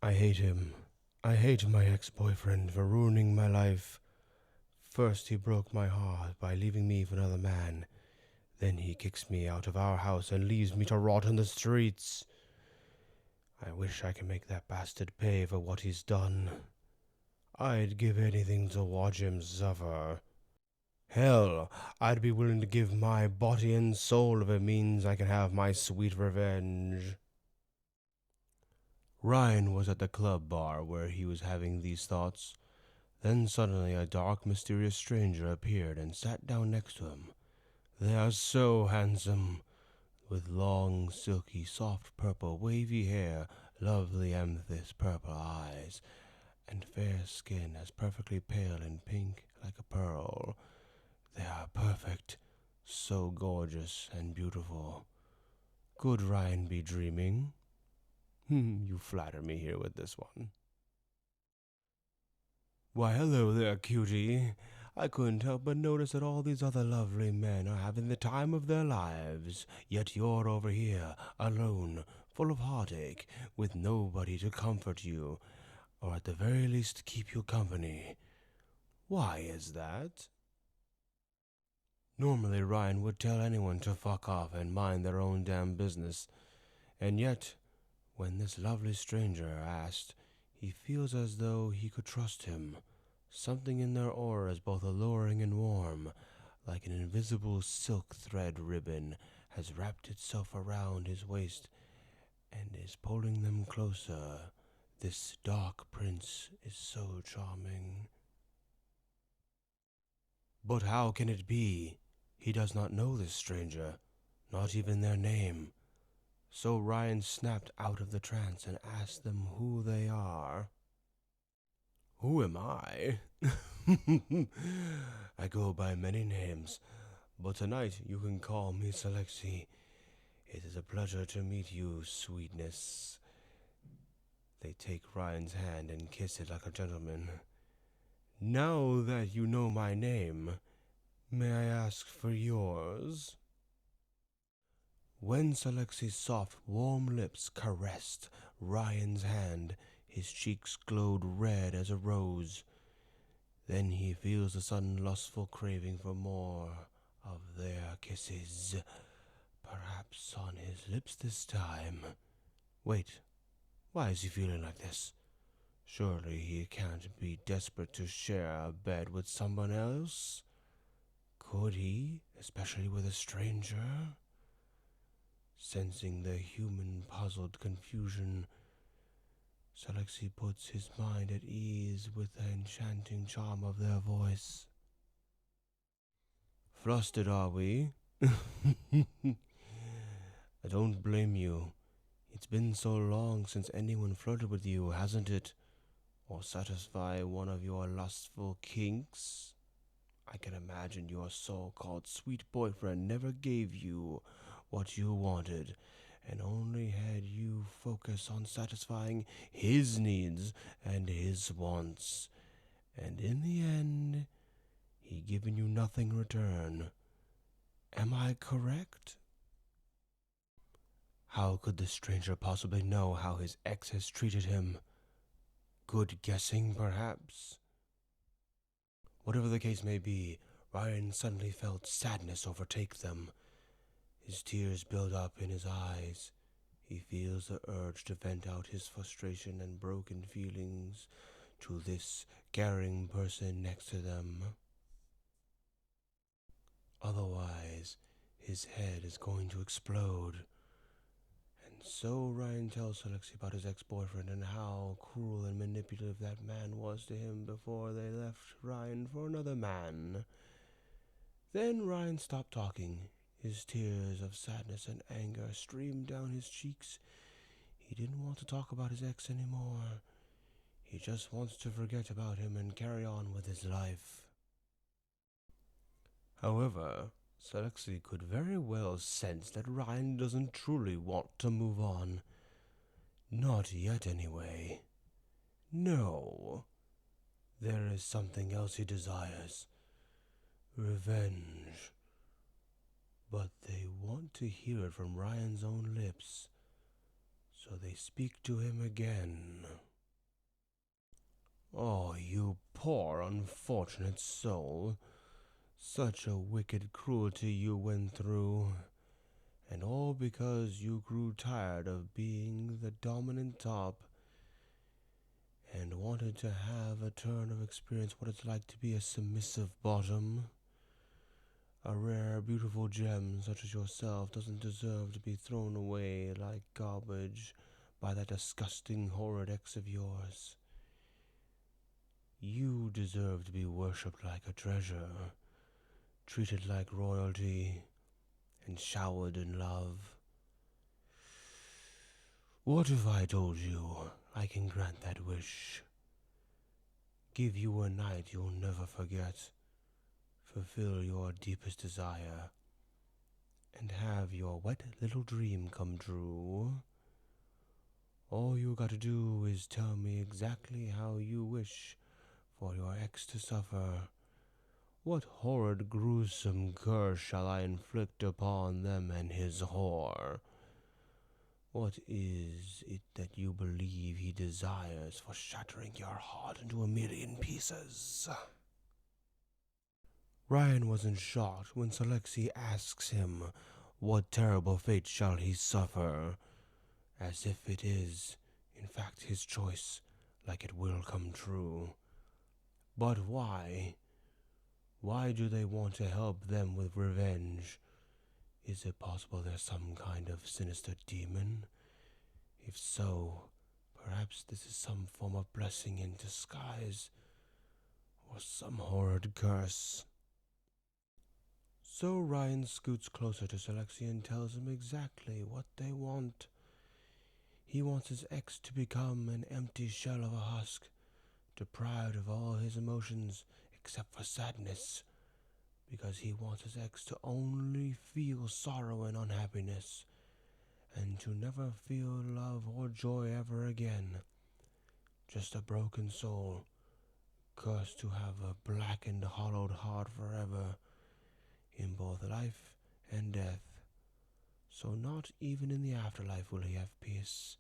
I hate him. I hate my ex-boyfriend for ruining my life. First he broke my heart by leaving me for another man. Then he kicks me out of our house and leaves me to rot in the streets. I wish I could make that bastard pay for what he's done. I'd give anything to watch him suffer. Hell, I'd be willing to give my body and soul if it means I can have my sweet revenge. Ryan was at the club bar where he was having these thoughts. Then suddenly a dark, mysterious stranger appeared and sat down next to him. They are so handsome, with long, silky, soft purple, wavy hair, lovely amethyst purple eyes, and fair skin as perfectly pale and pink like a pearl. They are perfect, so gorgeous and beautiful. Could Ryan be dreaming? You flatter me here with this one. Why, hello there, cutie. I couldn't help but notice that all these other lovely men are having the time of their lives, yet you're over here, alone, full of heartache, with nobody to comfort you, or at the very least keep you company. Why is that? Normally Ryan would tell anyone to fuck off and mind their own damn business, and yet, when this lovely stranger asked, he feels as though he could trust him. Something in their aura is both alluring and warm, like an invisible silk thread ribbon has wrapped itself around his waist and is pulling them closer. This dark prince is so charming. But how can it be? He does not know this stranger, not even their name. So Ryan snapped out of the trance and asked them who they are. Who am I? I go by many names, but tonight you can call me Salexi. It is a pleasure to meet you, sweetness. They take Ryan's hand and kiss it like a gentleman. Now that you know my name, may I ask for yours? When Salexi's soft, warm lips caressed Ryan's hand, his cheeks glowed red as a rose. Then he feels a sudden lustful craving for more of their kisses, perhaps on his lips this time. Wait, why is he feeling like this? Surely he can't be desperate to share a bed with someone else? Could he, especially with a stranger? Sensing the human puzzled confusion, Salexi puts his mind at ease with the enchanting charm of their voice. Flustered, are we? I don't blame you. It's been so long since anyone flirted with you, hasn't it? Or satisfied one of your lustful kinks? I can imagine your so-called sweet boyfriend never gave you what you wanted, and only had you focus on satisfying his needs and his wants. And in the end, he given you nothing in return. Am I correct? How could the stranger possibly know how his ex has treated him? Good guessing, perhaps? Whatever the case may be, Ryan suddenly felt sadness overtake them. His tears build up in his eyes. He feels the urge to vent out his frustration and broken feelings to this caring person next to them. Otherwise, his head is going to explode. And so Ryan tells Salexi about his ex-boyfriend and how cruel and manipulative that man was to him before they left Ryan for another man. Then Ryan stopped talking. His tears of sadness and anger streamed down his cheeks. He didn't want to talk about his ex anymore. He just wants to forget about him and carry on with his life. However, Salexi could very well sense that Ryan doesn't truly want to move on. Not yet, anyway. No. There is something else he desires. Revenge. But they want to hear it from Ryan's own lips, so they speak to him again. Oh, you poor unfortunate soul. Such a wicked cruelty you went through, and all because you grew tired of being the dominant top and wanted to have a turn of experience what it's like to be a submissive bottom. A rare, beautiful gem such as yourself doesn't deserve to be thrown away like garbage by that disgusting, horrid ex of yours. You deserve to be worshipped like a treasure, treated like royalty, and showered in love. What if I told you I can grant that wish? Give you a night you'll never forget, fulfill your deepest desire, and have your wet little dream come true? All you gotta do is tell me exactly how you wish for your ex to suffer. What horrid, gruesome curse shall I inflict upon them and his whore? What is it that you believe he desires for shattering your heart into a million pieces? Ryan wasn't shocked when Salexi asks him, what terrible fate shall he suffer? As if it is, in fact, his choice, like it will come true. But why? Why do they want to help them with revenge? Is it possible there's some kind of sinister demon? If so, perhaps this is some form of blessing in disguise, or some horrid curse. So Ryan scoots closer to Salexi and tells him exactly what they want. He wants his ex to become an empty shell of a husk, deprived of all his emotions except for sadness, because he wants his ex to only feel sorrow and unhappiness, and to never feel love or joy ever again. Just a broken soul, cursed to have a blackened, hollowed heart forever, in both life and death. So not even in the afterlife will he have peace.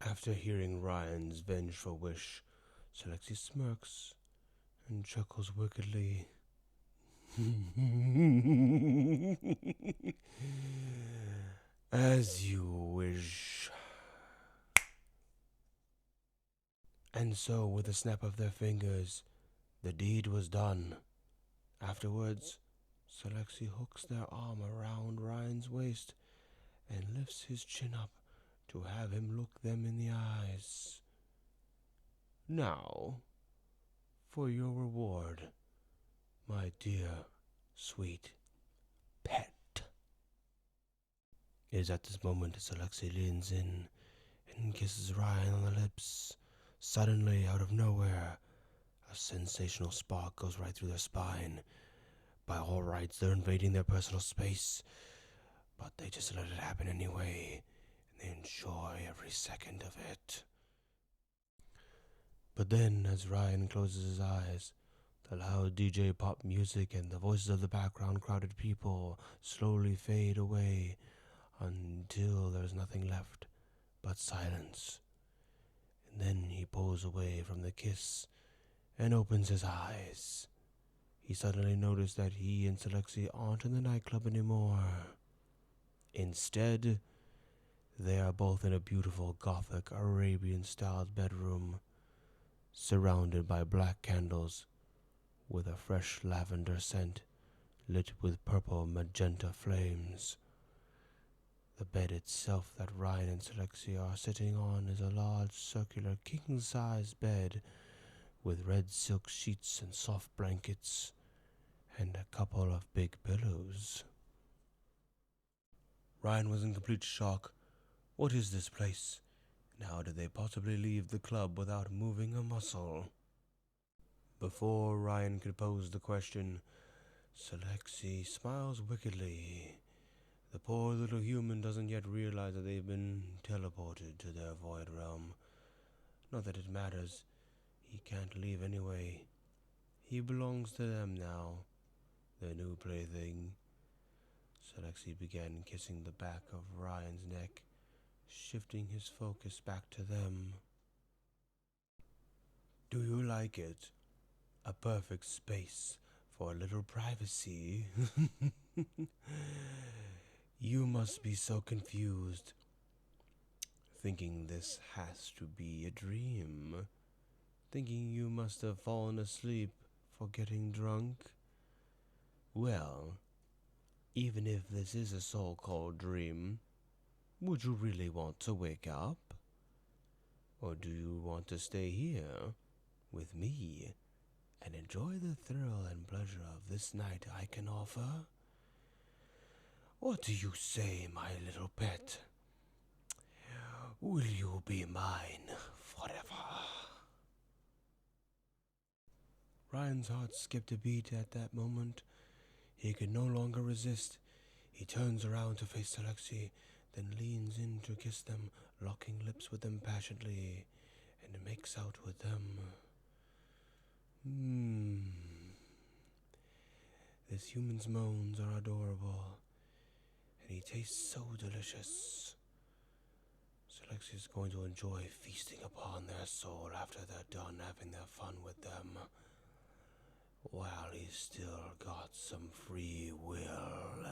After hearing Ryan's vengeful wish, Salexi smirks and chuckles wickedly. As you wish. And so, with a snap of their fingers, the deed was done. Afterwards, Salexi hooks their arm around Ryan's waist and lifts his chin up to have him look them in the eyes. Now, for your reward, my dear, sweet pet. It is at this moment that Salexi leans in and kisses Ryan on the lips. Suddenly, out of nowhere, a sensational spark goes right through their spine. By all rights, they're invading their personal space, but they just let it happen anyway, and they enjoy every second of it. But then, as Ryan closes his eyes, the loud DJ pop music and the voices of the background crowded people slowly fade away until there's nothing left but silence. And then he pulls away from the kiss and opens his eyes. He suddenly noticed that he and Salexi aren't in the nightclub anymore. Instead, they are both in a beautiful Gothic Arabian-styled bedroom, surrounded by black candles with a fresh lavender scent lit with purple magenta flames. The bed itself that Ryan and Salexi are sitting on is a large circular king-size bed with red silk sheets and soft blankets and a couple of big pillows. Ryan was in complete shock. What is this place? And how did they possibly leave the club without moving a muscle? Before Ryan could pose the question, Salexi smiles wickedly. The poor little human doesn't yet realize that they've been teleported to their void realm. Not that it matters. He can't leave anyway. He belongs to them now, their new plaything. Salexi began kissing the back of Ryan's neck, shifting his focus back to them. Do you like it? A perfect space for a little privacy. You must be so confused, thinking this has to be a dream, thinking you must have fallen asleep for getting drunk. Well, even if this is a so-called dream, would you really want to wake up? Or do you want to stay here with me and enjoy the thrill and pleasure of this night I can offer? What do you say, my little pet? Will you be mine forever? Ryan's heart skipped a beat at that moment. He could no longer resist. He turns around to face Salexi, then leans in to kiss them, locking lips with them passionately, and makes out with them. This human's moans are adorable, and he tastes so delicious. Salexi is going to enjoy feasting upon their soul after they're done having their fun with them, while he's still got some free will.